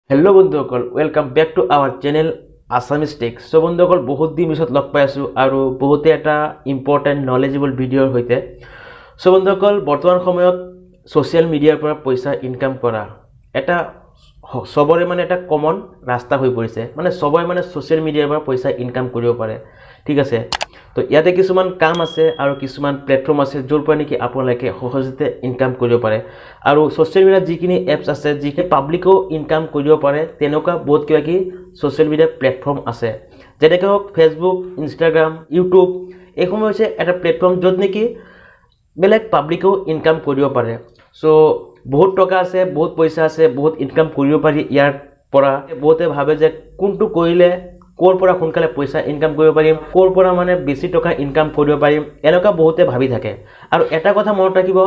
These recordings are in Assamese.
হেল্ল' বন্ধুসকল welcome back to our channel Assamese tech. So' বন্ধুসকল বহুত দিন পিছত লগ পাই আছোঁ আৰু বহুতে এটা ইম্পৰ্টেণ্ট নলেজেবল ভিডিঅ'ৰ সৈতে। চ' বন্ধুসকল বৰ্তমান সময়ত ছ'চিয়েল মিডিয়াৰ পৰা পইচা ইনকাম কৰা এটা চবৰে এটা কমন ৰাস্তা হৈ পৰিছে। চবৰে ছ'চিয়েল মিডিয়াৰ পৰা পইচা ইনকাম কৰিব পাৰে, ঠিক আছে। তো ইয়াতে কিছুমান কাম আছে আৰু কিছুমান প্লেটফৰ্ম আছে য'ৰ পৰা নেকি আপোনালোকে সহজতে ইনকাম কৰিব পাৰে। আৰু ছ'চিয়েল মিডিয়াত যিখিনি এপছ আছে যিখিনি পাব্লিকেও ইনকাম কৰিব পাৰে তেনেকুৱা বহুত কিবা কিবি ছ'চিয়েল মিডিয়া প্লেটফৰ্ম আছে, যেনেকৈ হওক ফেচবুক, ইনষ্টাগ্ৰাম, ইউটিউব। এইসমূহ হৈছে এটা প্লেটফৰ্ম য'ত নেকি বেলেগ পাব্লিকেও ইনকাম কৰিব পাৰে। চ' বহুত টকা আছে, বহুত পইচা আছে, বহুত ইনকাম কৰিব পাৰি ইয়াৰ পৰা। বহুতে ভাবে যে কোনটো কৰিলে ক'ৰ পৰা সোনকালে পইচা ইনকাম কৰিব পাৰিম, ক'ৰ পৰা বেছি টকা ইনকাম কৰিব পাৰিম, এনেকুৱা বহুতে ভাবি থাকে। আৰু এটা কথা মনত ৰাখিব,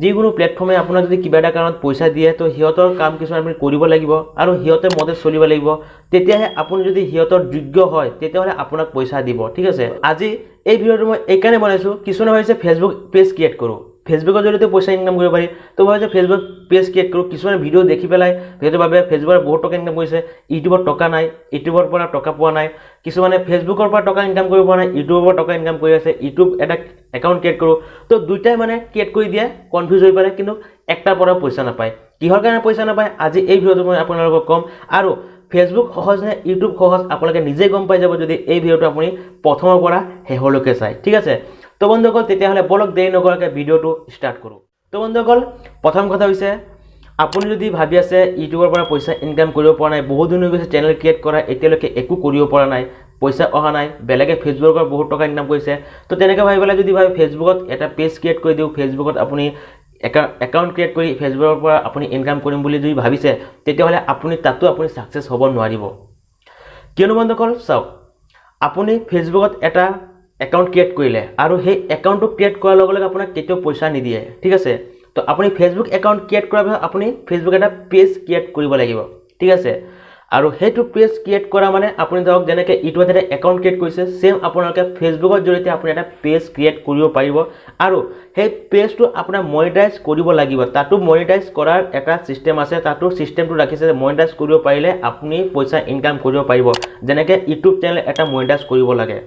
যিকোনো প্লেটফৰ্মে আপোনাক যদি কিবা এটা কাৰণত পইচা দিয়ে তো সিহঁতৰ কাম কিছুমান আপুনি কৰিব লাগিব আৰু সিহঁতে মতে চলিব লাগিব। তেতিয়াহে আপুনি যদি সিহঁতৰ যোগ্য হয় তেতিয়াহ'লে আপোনাক পইচা দিব, ঠিক আছে। আজি এই ভিডিঅ'টো মই এইকাৰণে বনাইছোঁ, কিছুমানে ভাবিছে ফেচবুক পেজ ক্ৰিয়েট কৰোঁ, ফেচবুকৰ জৰিয়তে পইচা ইনকাম কৰিব পাৰি। তো ভাবিছে ফেচবুক পেজ ক্ৰিয়েট কৰোঁ। কিছুমানে ভিডিঅ' দেখি পেলাই সিহঁতে ভাবে ফেচবুকৰ বহুত টকা ইনকাম কৰিছে, ইউটিউবত টকা নাই, ইউটিউবৰ পৰা টকা পোৱা নাই। কিছুমানে ফেচবুকৰ পৰা টকা ইনকাম কৰিব পৰা নাই, ইউটিউবৰ পৰা টকা ইনকাম কৰি আছে। ইউটিউব এটা একাউণ্ট ক্ৰিয়েট কৰোঁ, তো দুইটাই ক্ৰিয়েট কৰি দিয়ে, কনফিউজ হৈ পাৰে, কিন্তু একটাৰ পৰা পইচা নাপায়। কিহৰ কাৰণে পইচা নাপায় আজি এই ভিডিঅ'টো মই আপোনালোকক ক'ম। আৰু ফেচবুক সহজ নে ইউটিউব সহজ আপোনালোকে নিজে গম পাই যাব যদি এই ভিডিঅ'টো আপুনি প্ৰথমৰ পৰা শেষলৈকে চায়, ঠিক আছে। তো বন্ধুসকল তেতিয়াহ'লে বলক দেৰি নকৰাকৈ ভিডিঅ'টো ষ্টাৰ্ট কৰোঁ। তো বন্ধুসকল প্ৰথম কথা হৈছে, আপুনি যদি ভাবি আছে ইউটিউবৰ পৰা পইচা ইনকাম কৰিব পৰা নাই, বহুত দিন হৈ গৈছে চেনেল ক্ৰিয়েট কৰা, এতিয়ালৈকে একো কৰিব পৰা নাই, পইচা অহা নাই, বেলেগে ফেচবুকৰ পৰা বহুত টকা ইনকাম কৰিছে, তো তেনেকৈ ভাবি পেলাই যদি ভাবি ফেচবুকত এটা পেজ ক্ৰিয়েট কৰি দিওঁ, ফেচবুকত আপুনি একাউণ্ট ক্ৰিয়েট কৰি ফেচবুকৰ পৰা আপুনি ইনকাম কৰিম বুলি যদি ভাবিছে, তেতিয়াহ'লে আপুনি তাতো আপুনি ছাকচেছ হ'ব নোৱাৰিব। কিয়নো বন্ধুসকল চাওক, আপুনি ফেচবুকত এটা একাউণ্ট ক্ৰিয়েট কৰিলে আৰু সেই একাউণ্টটো ক্ৰিয়েট কৰাৰ লগে লগে আপোনাক কেতিয়াও পইচা নিদিয়ে, ঠিক আছে। তো আপুনি ফেচবুক একাউণ্ট ক্ৰিয়েট কৰাৰ পিছত আপুনি ফেচবুক এটা পেজ ক্ৰিয়েট কৰিব লাগিব, ঠিক আছে। আৰু সেইটো পেজ ক্ৰিয়েট কৰা আপুনি ধৰক যেনেকৈ ইউটিউবত এটা একাউণ্ট ক্ৰিয়েট কৰিছে, ছেম আপোনালোকে ফেচবুকৰ জৰিয়তে আপুনি এটা পেজ ক্ৰিয়েট কৰিব পাৰিব। আৰু সেই পেজটো আপোনাৰ মনিটাইজ কৰিব লাগিব, তাতো মনিটাইজ কৰাৰ এটা ছিষ্টেম আছে, তাতো ছিষ্টেমটো ৰাখিছে যে মনিটাইজ কৰিব পাৰিলে আপুনি পইচা ইনকাম কৰিব পাৰিব, যেনেকৈ ইউটিউব চেনেল এটা মনিটাইজ কৰিব লাগে।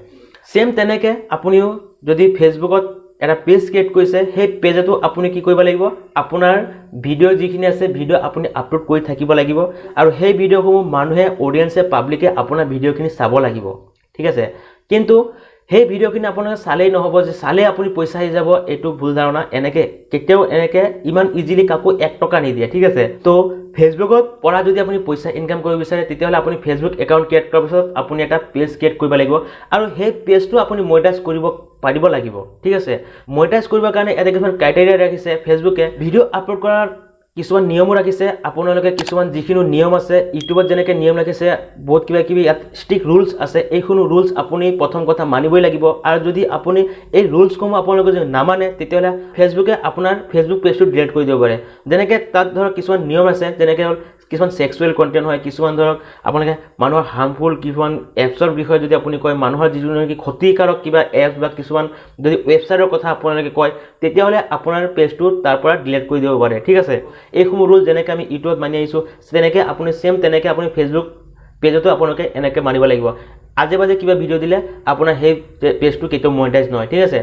ছেম তেনেকৈ আপুনিও যদি ফেচবুকত এটা পেজ ক্ৰিয়েট কৰিছে, সেই পেজতো আপুনি কি কৰিব লাগিব, আপোনাৰ ভিডিঅ' যিখিনি আছে ভিডিঅ' আপুনি আপলোড কৰি থাকিব লাগিব। আৰু সেই ভিডিঅ'সমূহ মানুহে অডিয়েঞ্চে পাব্লিকে আপোনাৰ ভিডিঅ'খিনি চাব লাগিব, ঠিক আছে। কিন্তু সেই ভিডিঅ'খিনি আপোনালোকে চালেই নহ'ব যে চালেই আপুনি পইচা আহি যাব, এইটো ভুল ধাৰণা। কেতিয়াও ইমান ইজিলি কাকো 1 টকা নিদিয়ে, ঠিক আছে। তো ফেচবুকত পৰা যদি আপুনি পইচা ইনকাম কৰিব বিচাৰে, তেতিয়াহ'লে আপুনি ফেচবুক একাউণ্ট ক্ৰিয়েট কৰাৰ পিছত আপুনি এটা পেজ ক্ৰিয়েট কৰিব লাগিব আৰু সেই পেজটো আপুনি মনিটাইজ কৰিব পাৰিব লাগিব, ঠিক আছে। মনিটাইজ কৰিবৰ কাৰণে এটা কিছুমান ক্ৰাইটেৰিয়া ৰাখিছে ফেচবুকে, ভিডিঅ' আপলোড কৰাৰ কিছুমান নিয়মো ৰাখিছে। আপোনালোকে কিছুমান যিখিনি নিয়ম আছে ইউটিউবত যেনেকৈ নিয়ম ৰাখিছে, বহুত কিবা কিবি ইয়াত ষ্ট্ৰিক্ট ৰুলছ আছে, এইসমূহ ৰুলছ আপুনি প্ৰথম কথা মানিবই লাগিব। আৰু যদি আপুনি এই ৰুলছসমূহ আপোনালোকে যদি নামানে, তেতিয়াহ'লে ফেচবুকে আপোনাৰ ফেচবুক পেজটো ডিলিট কৰি দিব পাৰে। যেনেকৈ তাত ধৰক কিছুমান নিয়ম আছে, যেনেকৈ হ'ল কিছুমান ছেক্সুৱেল কণ্টেণ্ট হয়, কিছুমান ধৰক আপোনালোকে মানুহৰ হাৰ্মফুল কিছুমান এপছৰ বিষয়ে যদি আপুনি কয়, মানুহৰ যিটো নেকি ক্ষতিকাৰক কিবা এপছ বা কিছুমান যদি ৱেবছাইটৰ কথা আপোনালোকে কয়, তেতিয়াহ'লে আপোনাৰ পেজটো তাৰ পৰা ডিলিট কৰি দিব পাৰে, ঠিক আছে। এইসমূহ ৰুল যেনেকৈ আমি ইউটিউবত মানি আহিছোঁ, তেনেকৈ আপুনি তেনেকৈ আপুনি ফেচবুক পেজতো আপোনালোকে এনেকৈ মানিব লাগিব। আজে বাজে কিবা ভিডিঅ' দিলে আপোনাৰ সেই পেজটো কেতিয়াও মনিটাইজ নহয়, ঠিক আছে।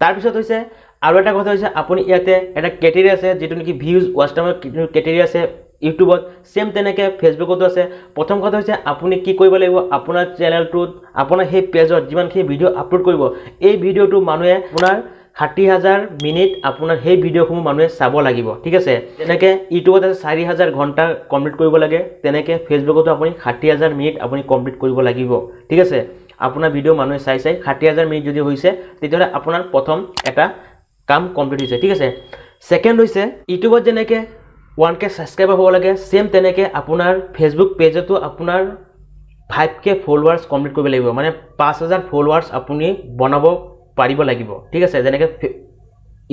তাৰপিছত হৈছে আৰু এটা কথা হৈছে, আপুনি ইয়াতে এটা কেটেগৰী আছে যিটো নেকি ভিউজ ৱাচ টাইমৰ কেটেগৰী আছে ইউটিউবত, ছেম তেনেকৈ ফেচবুকতো আছে। প্ৰথম কথা হৈছে আপুনি কি কৰিব লাগিব, আপোনাৰ চেনেলটোত আপোনাৰ সেই পেজত যিমানখিনি ভিডিঅ' আপলোড কৰিব, এই ভিডিঅ'টো মানুহে আপোনাৰ 60,000 মিনিট আপোনাৰ সেই ভিডিঅ'সমূহ মানুহে চাব লাগিব, ঠিক আছে। যেনেকৈ ইউটিউবত আছে 4,000 ঘণ্টা কমপ্লিট কৰিব লাগে, তেনেকৈ ফেচবুকতো আপুনি 60,000 মিনিট আপুনি কমপ্লিট কৰিব লাগিব, ঠিক আছে। আপোনাৰ ভিডিঅ' মানুহে চাই 60,000 মিনিট যদি হৈছে, তেতিয়াহ'লে আপোনাৰ প্ৰথম এটা কাম কমপ্লিট হৈছে, ঠিক আছে। ছেকেণ্ড হৈছে ইউটিউবত যেনেকৈ 1K ছাবস্ক্ৰাইবাৰ হ'ব লাগে, ছেম তেনেকৈ আপোনাৰ ফেচবুক পেজতো আপোনাৰ 5K ফলোৱাৰ্ছ কমপ্লিট কৰিব লাগিব, 5,000 ফলোৱাৰ্ছ আপুনি বনাব পাৰিব লাগিব, ঠিক আছে। যেনেকৈ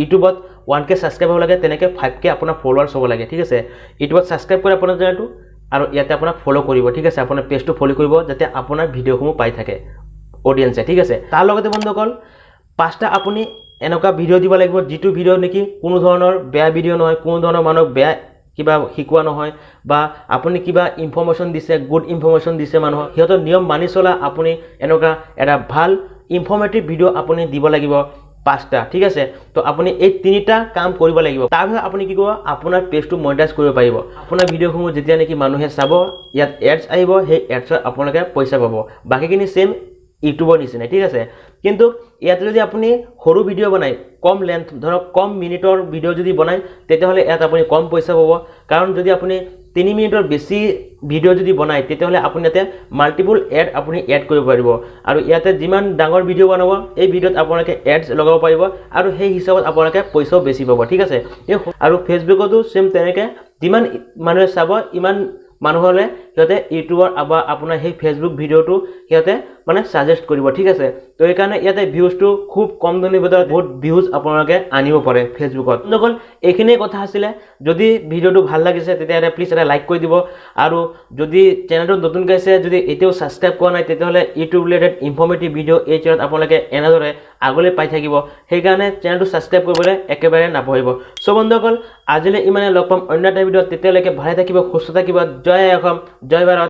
ইউটিউবত 1K ছাবস্ক্ৰাইব হ'ব লাগে, তেনেকৈ 5K আপোনাৰ ফলোৱাৰ্ছ হ'ব লাগে, ঠিক আছে। ইউটিউবত ছাবস্ক্ৰাইব কৰে আপোনাৰ চেনেলটো আৰু ইয়াতে আপোনাক ফ'ল' কৰিব, ঠিক আছে। আপোনাৰ পেজটো ফ'ল' কৰিব যাতে আপোনাৰ ভিডিঅ'সমূহ পাই থাকে অডিয়েঞ্চে, ঠিক আছে। তাৰ লগতে বন্ধুসকল 5টা আপুনি এনেকুৱা ভিডিঅ' দিব লাগিব যিটো ভিডিঅ' নেকি কোনো ধৰণৰ বেয়া ভিডিঅ' নহয়, কোনো ধৰণৰ মানুহক বেয়া কিবা শিকোৱা নহয় বা আপুনি কিবা ইনফৰমেশ্যন দিছে গুড ইনফৰমেশ্যন দিছে মানুহক সিহঁতৰ নিয়ম মানি চলা আপুনি এনেকুৱা এটা ভাল ইনফৰমেটিভ ভিডিঅ' আপুনি দিব লাগিব 5টা ঠিক আছে তো আপুনি এই 3টা কাম কৰিব লাগিব তাৰপিছত আপুনি কি কৰিব আপোনাৰ পেজটো মনিটাইজ কৰিব পাৰিব আপোনাৰ ভিডিঅ'সমূহ যেতিয়া নেকি মানুহে চাব ইয়াত এডছ আহিব সেই এডছত আপোনালোকে পইচা পাব বাকিখিনি সেম ইউটিউবৰ নিচিনা ঠিক আছে কিন্তু ইয়াত যদি আপুনি সৰু ভিডিঅ' বনায় কম লেন্থ ধৰক কম মিনিটৰ ভিডিঅ' যদি বনায় তেতিয়াহ'লে ইয়াত আপুনি কম পইচা পাব কাৰণ যদি আপুনি 3 মিনিটৰ বেছি ভিডিঅ' যদি বনায় তেতিয়াহ'লে আপুনি ইয়াতে মাল্টিপল এড আপুনি এড কৰিব পাৰিব আৰু ইয়াতে যিমান ডাঙৰ ভিডিঅ' বনাব এই ভিডিঅ'ত আপোনালোকে এডছ লগাব পাৰিব আৰু সেই হিচাপত আপোনালোকে পইচাও বেছি পাব ঠিক আছে আৰু ফেচবুকতো সেম তেনেকৈ যিমান মানুহে চাব ইমান মানুহলে সিহঁতে ইউটিউবৰ বা আপোনাৰ সেই ফেচবুক ভিডিঅ'টো সিহঁতে মানে সাজেষ্ট কৰিব ঠিক আছে তো এই কাৰণে ইয়াতে ভিউজটো খুব কম দিনৰ ভিতৰত বহুত ভিউজ আপোনালোকে আনিব পাৰে ফেচবুকত অকল এইখিনিয়ে কথা আছিলে যদি ভিডিঅ'টো ভাল লাগিছে তেতিয়া প্লিজ এটা লাইক কৰি দিব আৰু যদি চেনেলটো নতুনকৈ আছে যদি এতিয়াও সাবস্ক্ৰাইব কৰা নাই তেতিয়াহ'লে ইউটিউব ৰিলেটেড ইনফৰমেটিভ ভিডিঅ' এই চেনেলত আপোনালোকে এনেদৰে আগলৈ পাই থাকিব সেইকাৰণে চেনেলটো সাবস্ক্ৰাইব কৰিবলৈ একেবাৰে নাপাহৰিব সো বন্ধুসকল আজিলৈ ইমানে লগ পাম অন্য এটা ভিডিঅ'ত তেতিয়ালৈকে ভালে থাকিব সুস্থ থাকিব জয় অসম জয় ভাৰত